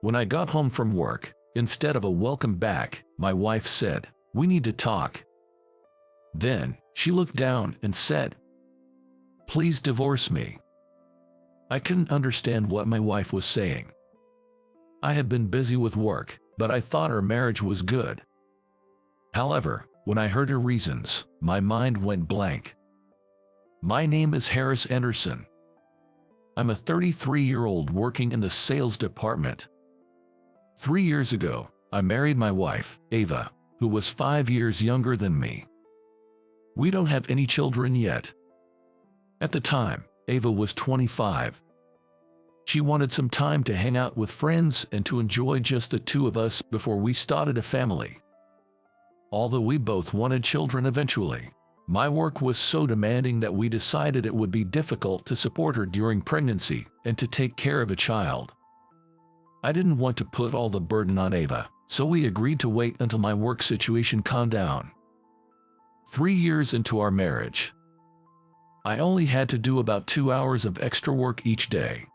When I got home from work, instead of a welcome back, my wife said, "We need to talk." Then, she looked down and said, "Please divorce me." I couldn't understand what my wife was saying. I had been busy with work, but I thought our marriage was good. However, when I heard her reasons, my mind went blank. My name is Harris Anderson. I'm a 33-year-old working in the sales department. 3 years ago, I married my wife, Ava, who was 5 years younger than me. We don't have any children yet. At the time, Ava was 25. She wanted some time to hang out with friends and to enjoy just the two of us before we started a family. Although we both wanted children eventually, my work was so demanding that we decided it would be difficult to support her during pregnancy and to take care of a child. I didn't want to put all the burden on Ava, so we agreed to wait until my work situation calmed down. 3 years into our marriage, I only had to do about 2 hours of extra work each day.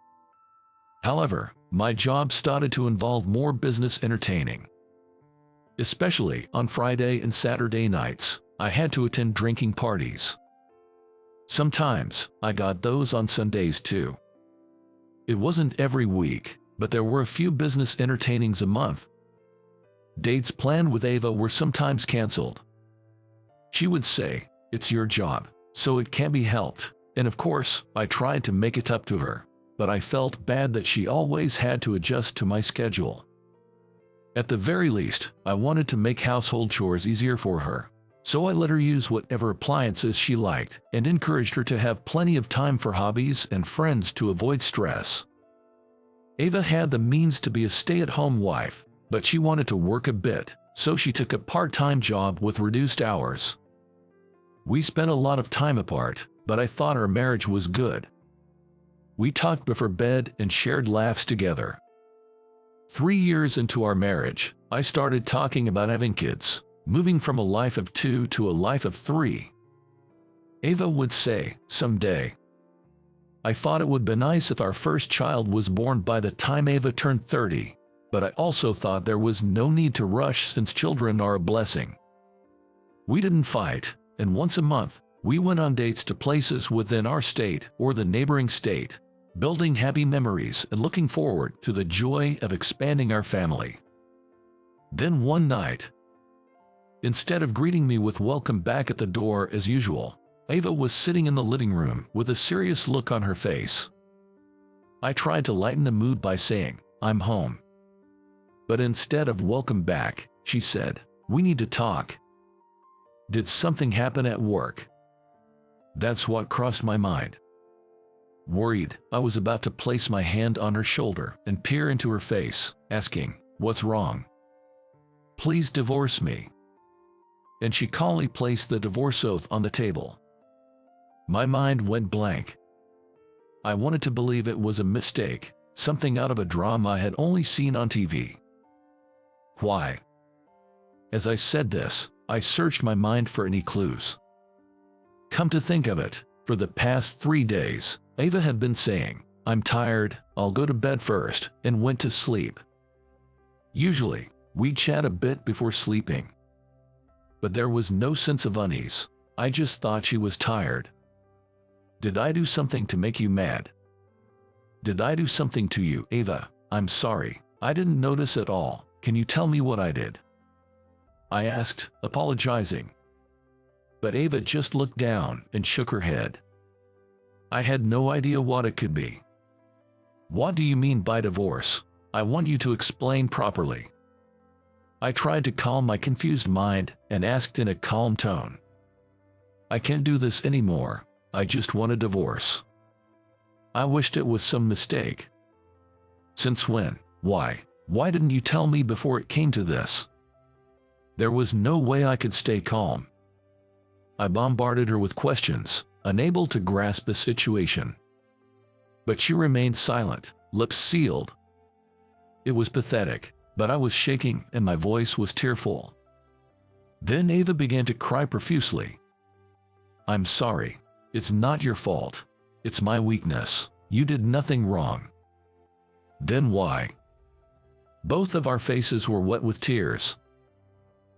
However, my job started to involve more business entertaining. Especially on Friday and Saturday nights, I had to attend drinking parties. Sometimes, I got those on Sundays too. It wasn't every week, but there were a few business entertainings a month. Dates planned with Ava were sometimes canceled. She would say, "It's your job, so it can't be helped," and of course, I tried to make it up to her, but I felt bad that she always had to adjust to my schedule. At the very least, I wanted to make household chores easier for her, so I let her use whatever appliances she liked and encouraged her to have plenty of time for hobbies and friends to avoid stress. Ava had the means to be a stay-at-home wife, but she wanted to work a bit, so she took a part-time job with reduced hours. We spent a lot of time apart, but I thought our marriage was good. We talked before bed and shared laughs together. 3 years into our marriage, I started talking about having kids, moving from a life of 2 to a life of 3. Ava would say, "Someday." I thought it would be nice if our first child was born by the time Ava turned 30, but I also thought there was no need to rush since children are a blessing. We didn't fight, and once a month, we went on dates to places within our state or the neighboring state, building happy memories and looking forward to the joy of expanding our family. Then one night, instead of greeting me with "welcome back" at the door as usual, Ava was sitting in the living room with a serious look on her face. I tried to lighten the mood by saying, "I'm home." But instead of "welcome back," she said, "We need to talk." Did something happen at work? That's what crossed my mind. Worried, I was about to place my hand on her shoulder and peer into her face, asking, "What's wrong?" "Please divorce me." And she calmly placed the divorce oath on the table. My mind went blank. I wanted to believe it was a mistake, something out of a drama I had only seen on TV. Why? As I said this, I searched my mind for any clues. Come to think of it, for the past 3 days, Ava had been saying, "I'm tired, I'll go to bed first," and went to sleep. Usually, we chat a bit before sleeping. But there was no sense of unease. I just thought she was tired. Did I do something to make you mad? Did I do something to you, Ava? "I'm sorry, I didn't notice at all. Can you tell me what I did?" I asked, apologizing. But Ava just looked down and shook her head. I had no idea what it could be. "What do you mean by divorce? I want you to explain properly." I tried to calm my confused mind and asked in a calm tone. "I can't do this anymore. I just want a divorce." I wished it was some mistake. "Since when? Why? Why didn't you tell me before it came to this?" There was no way I could stay calm. I bombarded her with questions, unable to grasp the situation. But she remained silent, lips sealed. It was pathetic, but I was shaking and my voice was tearful. Then Ava began to cry profusely. "I'm sorry. It's not your fault. It's my weakness. You did nothing wrong." "Then why?" Both of our faces were wet with tears.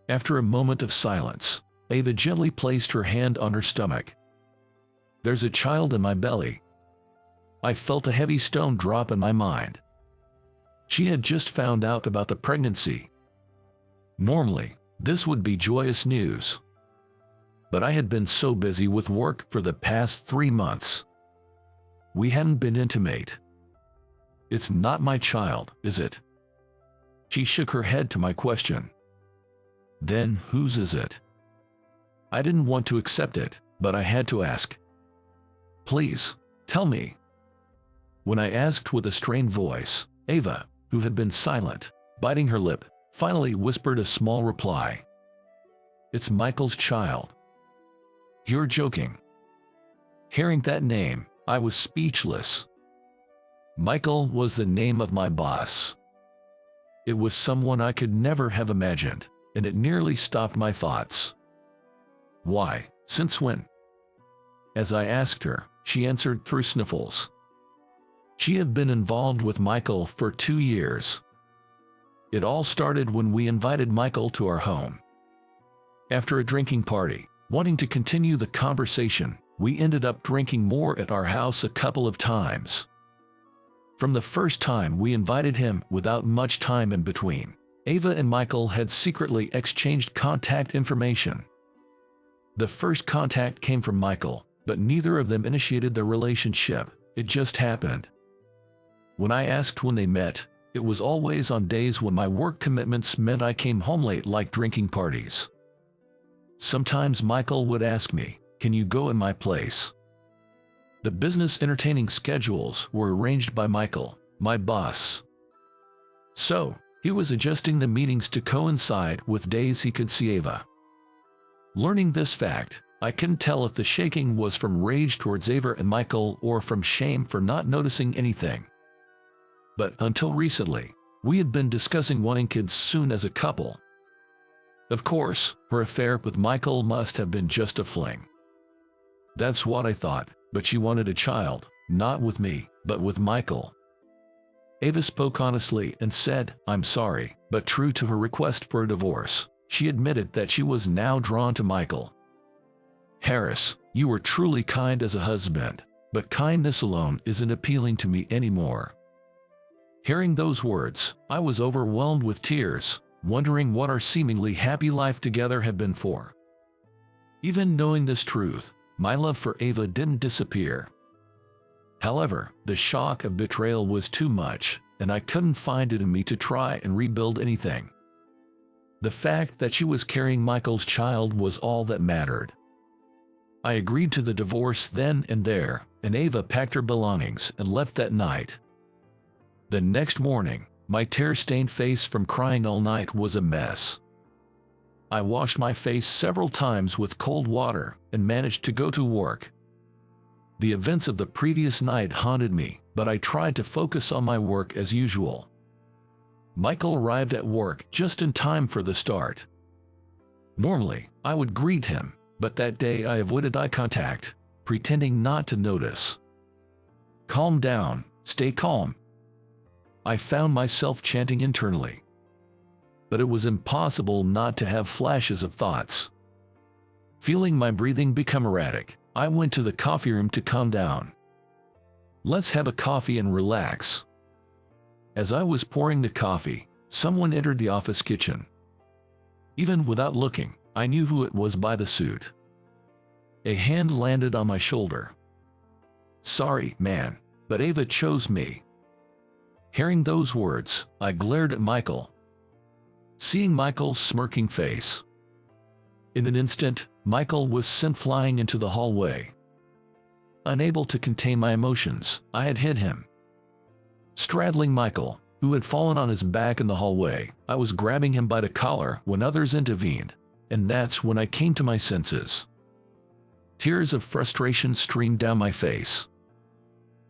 After a moment of silence, Ava gently placed her hand on her stomach. "There's a child in my belly." I felt a heavy stone drop in my mind. She had just found out about the pregnancy. Normally, this would be joyous news. But I had been so busy with work for the past 3 months. We hadn't been intimate. "It's not my child, is it?" She shook her head to my question. "Then whose is it?" I didn't want to accept it, but I had to ask. "Please, tell me." When I asked with a strained voice, Ava, who had been silent, biting her lip, finally whispered a small reply. "It's Michael's child." "You're joking." Hearing that name, I was speechless. Michael was the name of my boss. It was someone I could never have imagined, and it nearly stopped my thoughts. "Why, since when?" As I asked her, she answered through sniffles. She had been involved with Michael for 2 years. It all started when we invited Michael to our home. After a drinking party, wanting to continue the conversation, we ended up drinking more at our house a couple of times. From the first time we invited him, without much time in between, Ava and Michael had secretly exchanged contact information. The first contact came from Michael, but neither of them initiated the relationship. It just happened. When I asked when they met, it was always on days when my work commitments meant I came home late, like drinking parties. Sometimes Michael would ask me, "Can you go in my place?" The business entertaining schedules were arranged by Michael, my boss. So, he was adjusting the meetings to coincide with days he could see Ava. Learning this fact, I couldn't tell if the shaking was from rage towards Ava and Michael or from shame for not noticing anything. But until recently, we had been discussing wanting kids soon as a couple. Of course, her affair with Michael must have been just a fling. That's what I thought, but she wanted a child, not with me, but with Michael. Ava spoke honestly and said, "I'm sorry," but true to her request for a divorce, she admitted that she was now drawn to Michael. "Harris, you were truly kind as a husband, but kindness alone isn't appealing to me anymore." Hearing those words, I was overwhelmed with tears, wondering what our seemingly happy life together had been for. Even knowing this truth, my love for Ava didn't disappear. However, the shock of betrayal was too much, and I couldn't find it in me to try and rebuild anything. The fact that she was carrying Michael's child was all that mattered. I agreed to the divorce then and there, and Ava packed her belongings and left that night. The next morning, my tear-stained face from crying all night was a mess. I washed my face several times with cold water and managed to go to work. The events of the previous night haunted me, but I tried to focus on my work as usual. Michael arrived at work just in time for the start. Normally, I would greet him, but that day I avoided eye contact, pretending not to notice. "Calm down, stay calm." I found myself chanting internally. But it was impossible not to have flashes of thoughts. Feeling my breathing become erratic, I went to the coffee room to calm down. "Let's have a coffee and relax." As I was pouring the coffee, someone entered the office kitchen. Even without looking, I knew who it was by the suit. A hand landed on my shoulder. "Sorry, man, but Ava chose me." Hearing those words, I glared at Michael. Seeing Michael's smirking face. In an instant, Michael was sent flying into the hallway. Unable to contain my emotions, I had hit him. Straddling Michael, who had fallen on his back in the hallway, I was grabbing him by the collar when others intervened, and that's when I came to my senses. Tears of frustration streamed down my face.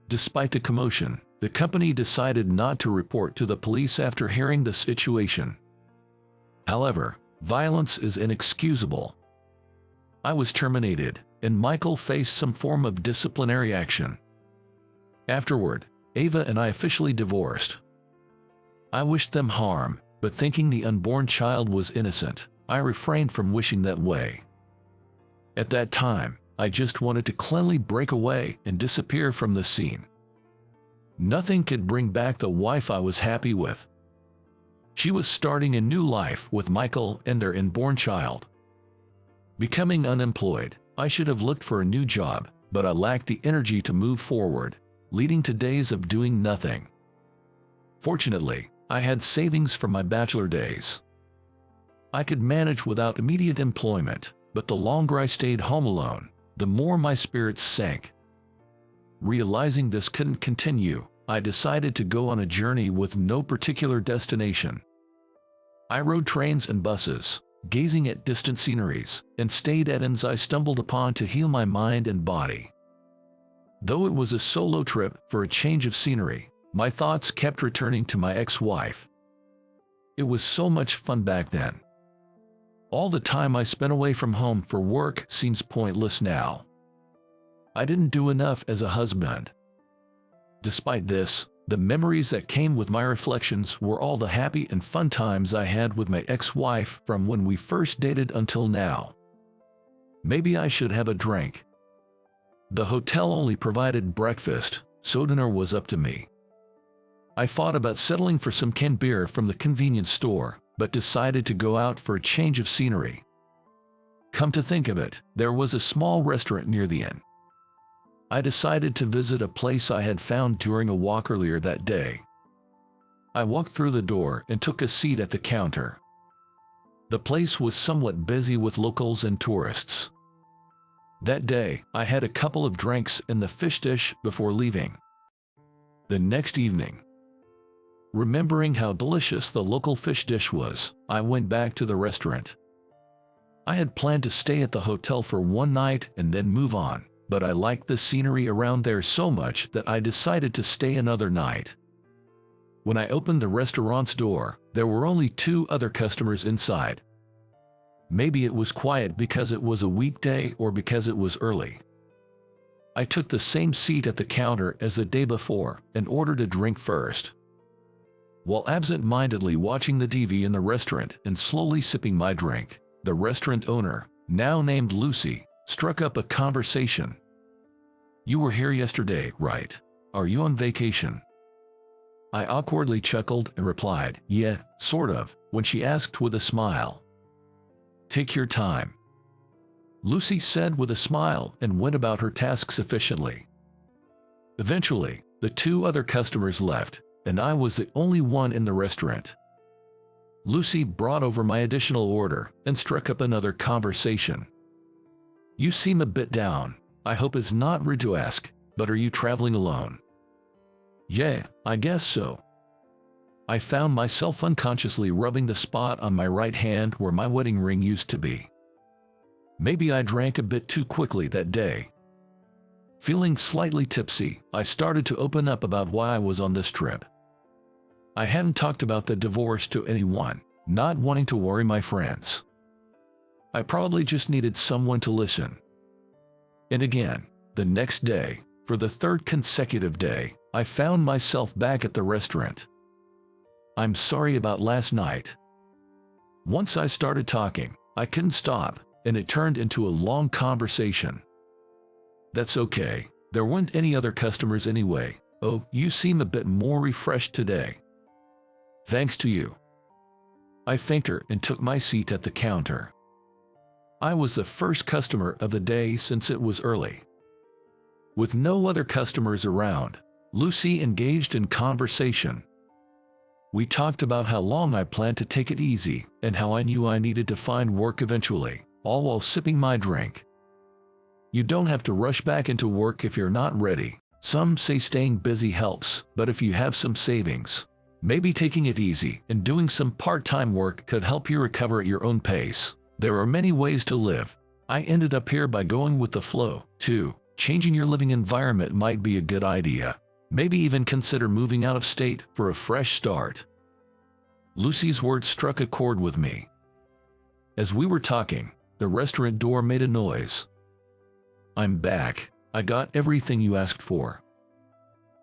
Despite the commotion, the company decided not to report to the police after hearing the situation. However, violence is inexcusable. I was terminated, and Michael faced some form of disciplinary action. Afterward, Ava and I officially divorced. I wished them harm, but thinking the unborn child was innocent, I refrained from wishing that way. At that time, I just wanted to cleanly break away and disappear from the scene. Nothing could bring back the wife I was happy with. She was starting a new life with Michael and their unborn child. Becoming unemployed, I should have looked for a new job, but I lacked the energy to move forward, leading to days of doing nothing. Fortunately, I had savings from my bachelor days. I could manage without immediate employment, but the longer I stayed home alone, the more my spirits sank. Realizing this couldn't continue, I decided to go on a journey with no particular destination. I rode trains and buses, gazing at distant sceneries, and stayed at inns I stumbled upon to heal my mind and body. Though it was a solo trip for a change of scenery, my thoughts kept returning to my ex-wife. It was so much fun back then. All the time I spent away from home for work seems pointless now. I didn't do enough as a husband. Despite this, the memories that came with my reflections were all the happy and fun times I had with my ex-wife from when we first dated until now. Maybe I should have a drink. The hotel only provided breakfast, so dinner was up to me. I thought about settling for some canned beer from the convenience store, but decided to go out for a change of scenery. Come to think of it, there was a small restaurant near the inn. I decided to visit a place I had found during a walk earlier that day. I walked through the door and took a seat at the counter. The place was somewhat busy with locals and tourists. That day, I had a couple of drinks in the fish dish before leaving. The next evening, remembering how delicious the local fish dish was, I went back to the restaurant. I had planned to stay at the hotel for one night and then move on, but I liked the scenery around there so much that I decided to stay another night. When I opened the restaurant's door, there were only 2 other customers inside. Maybe it was quiet because it was a weekday or because it was early. I took the same seat at the counter as the day before and ordered a drink first. While absent-mindedly watching the TV in the restaurant and slowly sipping my drink, the restaurant owner, now named Lucy, struck up a conversation. "You were here yesterday, right? Are you on vacation?" I awkwardly chuckled and replied, "Yeah, sort of," when she asked with a smile. "Take your time," Lucy said with a smile and went about her tasks efficiently. Eventually, the 2 other customers left, and I was the only one in the restaurant. Lucy brought over my additional order and struck up another conversation. "You seem a bit down. I hope it's not rude to ask, but are you traveling alone?" "Yeah, I guess so." I found myself unconsciously rubbing the spot on my right hand where my wedding ring used to be. Maybe I drank a bit too quickly that day. Feeling slightly tipsy, I started to open up about why I was on this trip. I hadn't talked about the divorce to anyone, not wanting to worry my friends. I probably just needed someone to listen. And again, the next day, for the 3rd consecutive day, I found myself back at the restaurant. "I'm sorry about last night." Once I started talking, I couldn't stop, and it turned into a long conversation. "That's okay. There weren't any other customers anyway. Oh, you seem a bit more refreshed today." "Thanks to you." I thanked her and took my seat at the counter. I was the first customer of the day since it was early. With no other customers around, Lucy engaged in conversation. We talked about how long I planned to take it easy and how I knew I needed to find work eventually, all while sipping my drink. You don't have to rush back into work if you're not ready. Some say staying busy helps, but if you have some savings, maybe taking it easy and doing some part-time work could help you recover at your own pace. There are many ways to live. I ended up here by going with the flow, too. Changing your living environment might be a good idea. Maybe even consider moving out of state for a fresh start. Lucy's words struck a chord with me. As we were talking, the restaurant door made a noise. "I'm back. I got everything you asked for."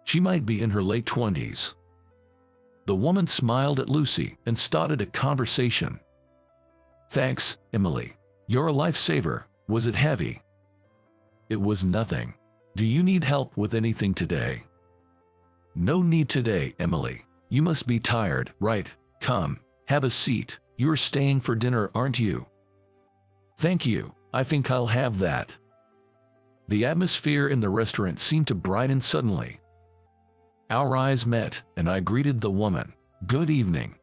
She might be in her late 20s. The woman smiled at Lucy and started a conversation. "Thanks, Emily. You're a lifesaver. Was it heavy?" "It was nothing. Do you need help with anything today?" "No need today, Emily. You must be tired, right? Come, have a seat. You're staying for dinner, aren't you?" "Thank you. I think I'll have that." The atmosphere in the restaurant seemed to brighten suddenly. Our eyes met, and I greeted the woman. "Good evening."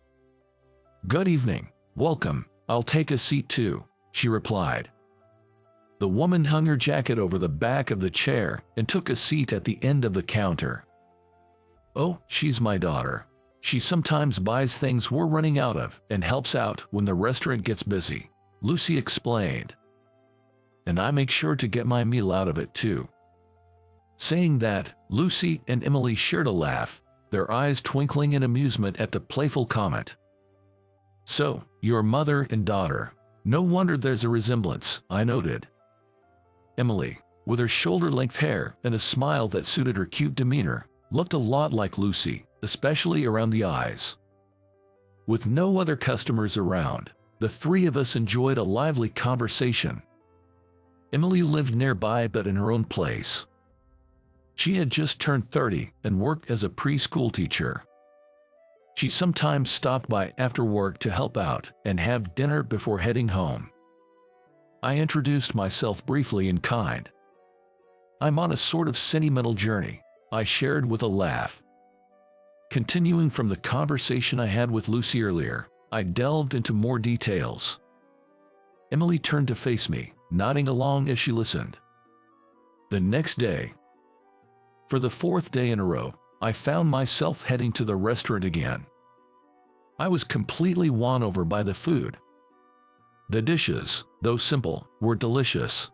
"Good evening. Welcome. I'll take a seat too," she replied. The woman hung her jacket over the back of the chair and took a seat at the end of the counter. "Oh, she's my daughter. She sometimes buys things we're running out of and helps out when the restaurant gets busy," Lucy explained. "And I make sure to get my meal out of it too." Saying that, Lucy and Emily shared a laugh, their eyes twinkling in amusement at the playful comment. "So, you're mother and daughter. No wonder there's a resemblance," I noted. Emily, with her shoulder-length hair and a smile that suited her cute demeanor, looked a lot like Lucy, especially around the eyes. With no other customers around, the three of us enjoyed a lively conversation. Emily lived nearby but in her own place. She had just turned 30 and worked as a preschool teacher. She sometimes stopped by after work to help out and have dinner before heading home. I introduced myself briefly in kind. "I'm on a sort of sentimental journey," I shared with a laugh. Continuing from the conversation I had with Lucy earlier, I delved into more details. Emily turned to face me, nodding along as she listened. The next day, for the fourth day in a row, I found myself heading to the restaurant again. I was completely won over by the food. The dishes, though simple, were delicious.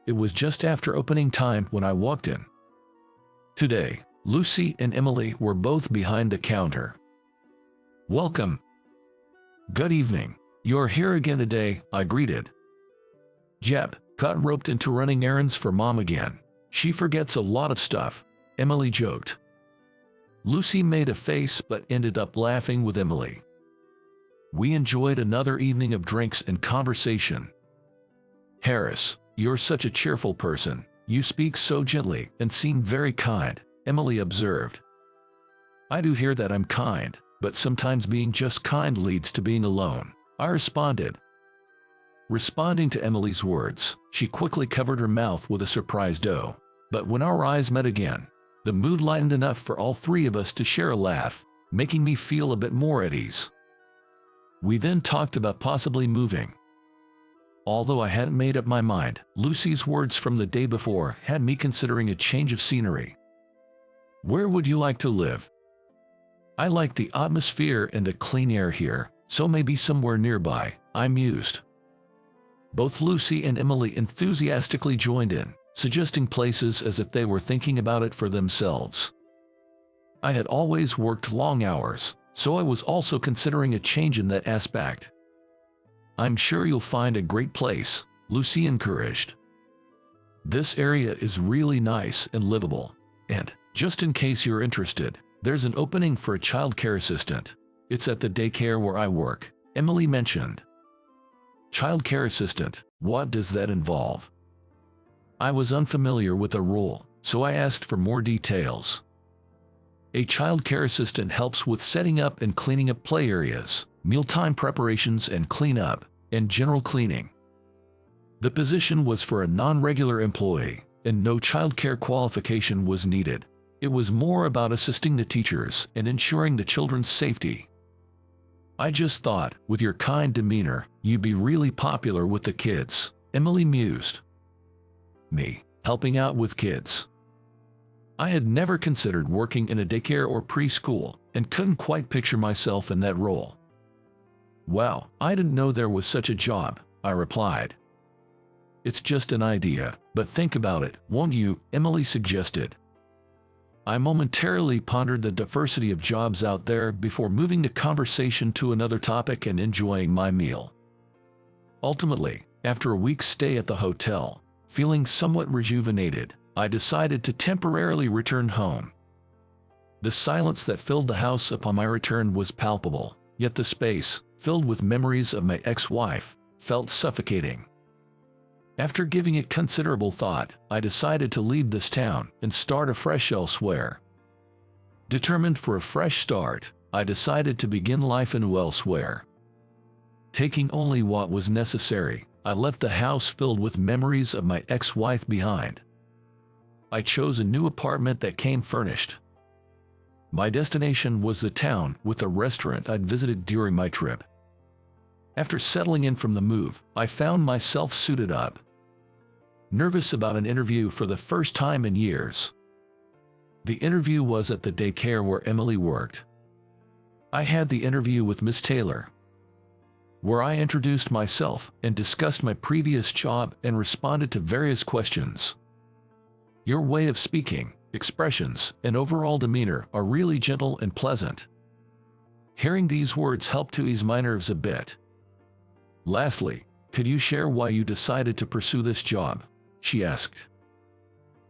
It was just after opening time when I walked in. Today, Lucy and Emily were both behind the counter. "Welcome." "Good evening. You're here again today," I greeted. "Jep, got roped into running errands for Mom again. She forgets a lot of stuff," Emily joked. Lucy made a face but ended up laughing with Emily. We enjoyed another evening of drinks and conversation. "Harris, you're such a cheerful person. You speak so gently and seem very kind," Emily observed. "I do hear that I'm kind, but sometimes being just kind leads to being alone," I responded. Responding to Emily's words, she quickly covered her mouth with a surprised "oh." But when our eyes met again, the mood lightened enough for all three of us to share a laugh, making me feel a bit more at ease. We then talked about possibly moving. Although I hadn't made up my mind, Lucy's words from the day before had me considering a change of scenery. "Where would you like to live?" "I like the atmosphere and the clean air here, so maybe somewhere nearby," I mused. Both Lucy and Emily enthusiastically joined in, suggesting places as if they were thinking about it for themselves. I had always worked long hours, so I was also considering a change in that aspect. "I'm sure you'll find a great place," Lucy encouraged. "This area is really nice and livable, and, just in case you're interested, there's an opening for a child care assistant. It's at the daycare where I work," Emily mentioned. "Child care assistant, what does that involve?" I was unfamiliar with the role, so I asked for more details. "A child care assistant helps with setting up and cleaning up play areas, mealtime preparations and cleanup, and general cleaning." The position was for a non-regular employee, and no child care qualification was needed. It was more about assisting the teachers and ensuring the children's safety. "I just thought, with your kind demeanor, you'd be really popular with the kids," Emily mused. Me, helping out with kids. I had never considered working in a daycare or preschool, and couldn't quite picture myself in that role. "Wow, I didn't know there was such a job," I replied. "It's just an idea, but think about it, won't you?" Emily suggested. I momentarily pondered the diversity of jobs out there before moving the conversation to another topic and enjoying my meal. Ultimately, after a week's stay at the hotel, feeling somewhat rejuvenated, I decided to temporarily return home. The silence that filled the house upon my return was palpable, yet the space, filled with memories of my ex-wife, felt suffocating. After giving it considerable thought, I decided to leave this town and start afresh elsewhere. Determined for a fresh start, I decided to begin life anew elsewhere. Taking only what was necessary, I left the house filled with memories of my ex-wife behind. I chose a new apartment that came furnished. My destination was the town with the restaurant I'd visited during my trip. After settling in from the move, I found myself suited up. Nervous about an interview for the first time in years. The interview was at the daycare where Emily worked. I had the interview with Miss Taylor, where I introduced myself and discussed my previous job and responded to various questions. Your way of speaking, expressions, and overall demeanor are really gentle and pleasant. Hearing these words helped to ease my nerves a bit. Lastly, could you share why you decided to pursue this job? She asked.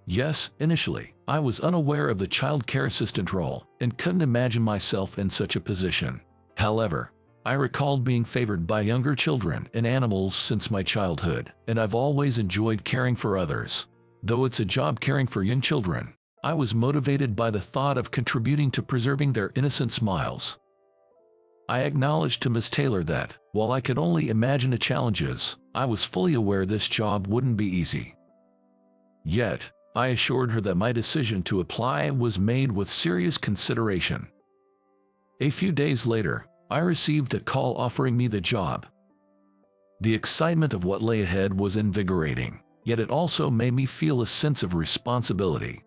Yes, initially, I was unaware of the child care assistant role and couldn't imagine myself in such a position. However, I recalled being favored by younger children and animals since my childhood, and I've always enjoyed caring for others. Though it's a job caring for young children, I was motivated by the thought of contributing to preserving their innocent smiles. I acknowledged to Ms. Taylor that, while I could only imagine the challenges, I was fully aware this job wouldn't be easy. Yet, I assured her that my decision to apply was made with serious consideration. A few days later, I received a call offering me the job. The excitement of what lay ahead was invigorating, yet it also made me feel a sense of responsibility.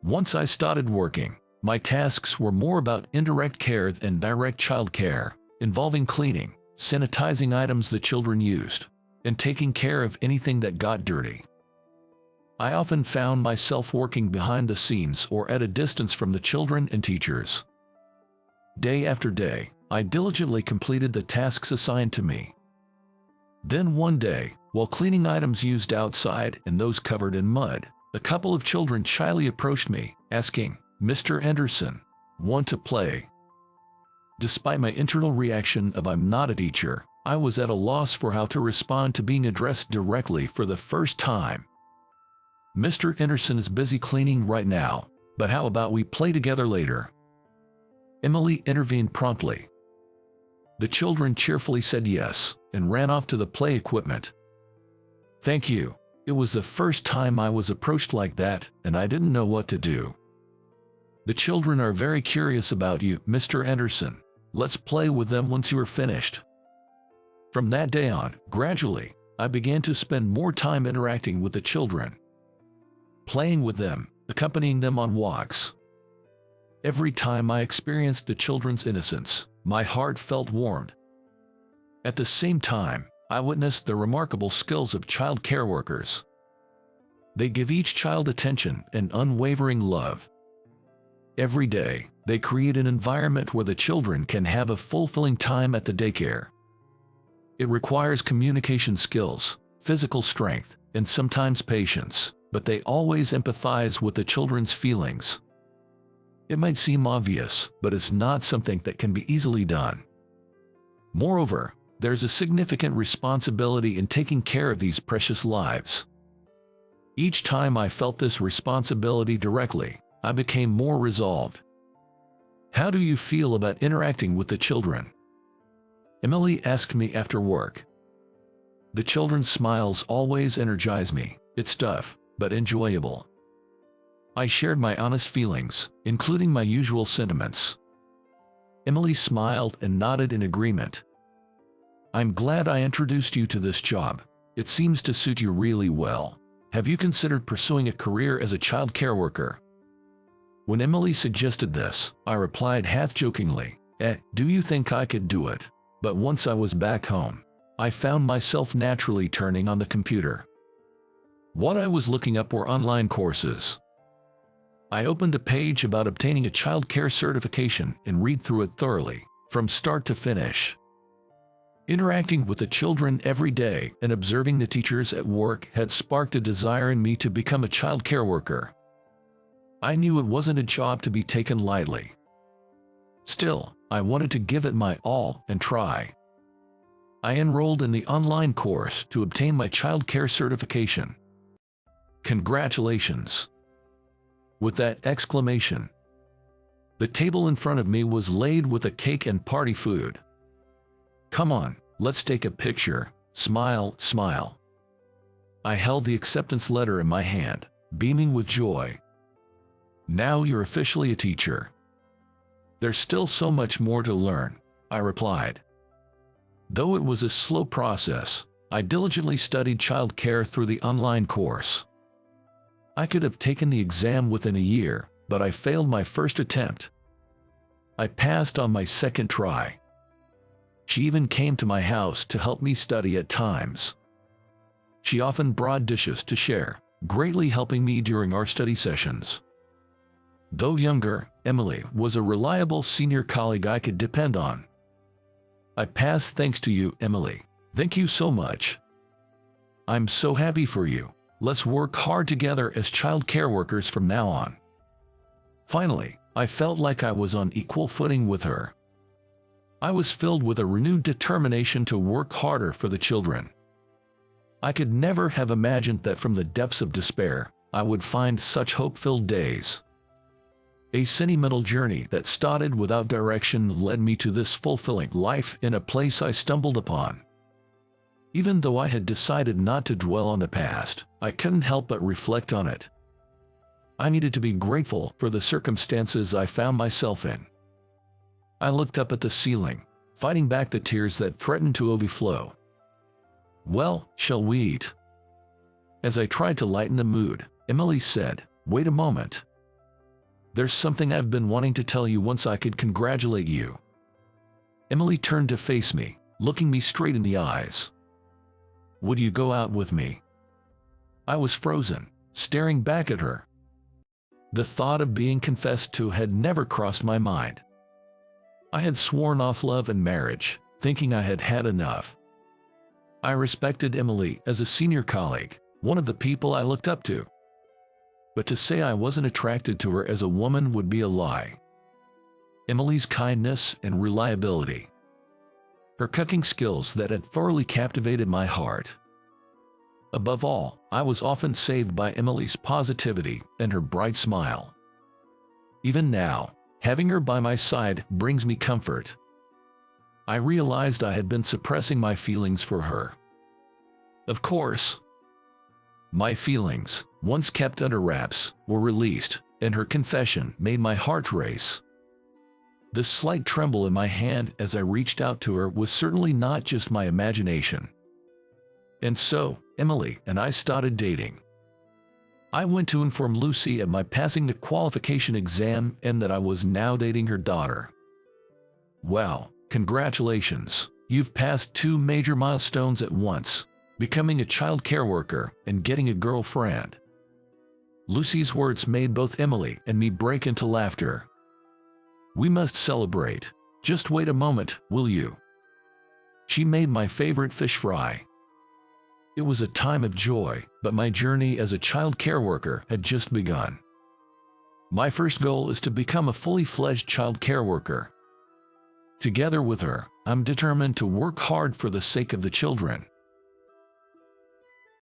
Once I started working, my tasks were more about indirect care than direct child care, involving cleaning, sanitizing items the children used, and taking care of anything that got dirty. I often found myself working behind the scenes or at a distance from the children and teachers. Day after day, I diligently completed the tasks assigned to me. Then one day, while cleaning items used outside and those covered in mud, a couple of children shyly approached me, asking, "Mr. Anderson, want to play?" Despite my internal reaction of "I'm not a teacher," I was at a loss for how to respond to being addressed directly for the first time. "Mr. Anderson is busy cleaning right now, but how about we play together later?" Emily intervened promptly. The children cheerfully said yes and ran off to the play equipment. "Thank you. It was the first time I was approached like that, and I didn't know what to do. The children are very curious about you, Mr. Anderson. Let's play with them once you are finished." From that day on, gradually, I began to spend more time interacting with the children, playing with them, accompanying them on walks. Every time I experienced the children's innocence, my heart felt warmed. At the same time, I witnessed the remarkable skills of child care workers. They give each child attention and unwavering love. Every day, they create an environment where the children can have a fulfilling time at the daycare. It requires communication skills, physical strength, and sometimes patience, but they always empathize with the children's feelings. It might seem obvious, but it's not something that can be easily done. Moreover, there's a significant responsibility in taking care of these precious lives. Each time I felt this responsibility directly, I became more resolved. "How do you feel about interacting with the children?" Emily asked me after work. "The children's smiles always energize me. It's tough, but enjoyable." I shared my honest feelings, including my usual sentiments. Emily smiled and nodded in agreement. "I'm glad I introduced you to this job. It seems to suit you really well. Have you considered pursuing a career as a child care worker?" When Emily suggested this, I replied half-jokingly, "Do you think I could do it?" But once I was back home, I found myself naturally turning on the computer. What I was looking up were online courses. I opened a page about obtaining a child care certification and read through it thoroughly, from start to finish. Interacting with the children every day and observing the teachers at work had sparked a desire in me to become a child care worker. I knew it wasn't a job to be taken lightly. Still, I wanted to give it my all and try. I enrolled in the online course to obtain my child care certification. Congratulations! With that exclamation, the table in front of me was laid with a cake and party food. Come on, let's take a picture. Smile, smile. I held the acceptance letter in my hand, beaming with joy. Now you're officially a teacher. There's still so much more to learn, I replied. Though it was a slow process, I diligently studied child care through the online course. I could have taken the exam within a year, but I failed my first attempt. I passed on my second try. She even came to my house to help me study at times. She often brought dishes to share, greatly helping me during our study sessions. Though younger, Emily was a reliable senior colleague I could depend on. I passed thanks to you, Emily. Thank you so much. I'm so happy for you. Let's work hard together as child care workers from now on. Finally, I felt like I was on equal footing with her. I was filled with a renewed determination to work harder for the children. I could never have imagined that from the depths of despair, I would find such hope-filled days. A sentimental journey that started without direction led me to this fulfilling life in a place I stumbled upon. Even though I had decided not to dwell on the past, I couldn't help but reflect on it. I needed to be grateful for the circumstances I found myself in. I looked up at the ceiling, fighting back the tears that threatened to overflow. Well, shall we eat? As I tried to lighten the mood, Emily said, "Wait a moment. There's something I've been wanting to tell you once I could congratulate you." Emily turned to face me, looking me straight in the eyes. "Would you go out with me?" I was frozen, staring back at her. The thought of being confessed to had never crossed my mind. I had sworn off love and marriage, thinking I had had enough. I respected Emily as a senior colleague, one of the people I looked up to. But to say I wasn't attracted to her as a woman would be a lie. Emily's kindness and reliability. Her cooking skills that had thoroughly captivated my heart. Above all, I was often saved by Emily's positivity and her bright smile. Even now, having her by my side brings me comfort. I realized I had been suppressing my feelings for her. Of course, my feelings, once kept under wraps, were released, and her confession made my heart race. The slight tremble in my hand as I reached out to her was certainly not just my imagination. And so, Emily and I started dating. I went to inform Lucy of my passing the qualification exam and that I was now dating her daughter. "Wow, congratulations, you've passed 2 major milestones at once, becoming a child care worker and getting a girlfriend." Lucy's words made both Emily and me break into laughter. "We must celebrate. Just wait a moment, will you?" She made my favorite fish fry. It was a time of joy, but my journey as a child care worker had just begun. My first goal is to become a fully fledged child care worker. Together with her, I'm determined to work hard for the sake of the children.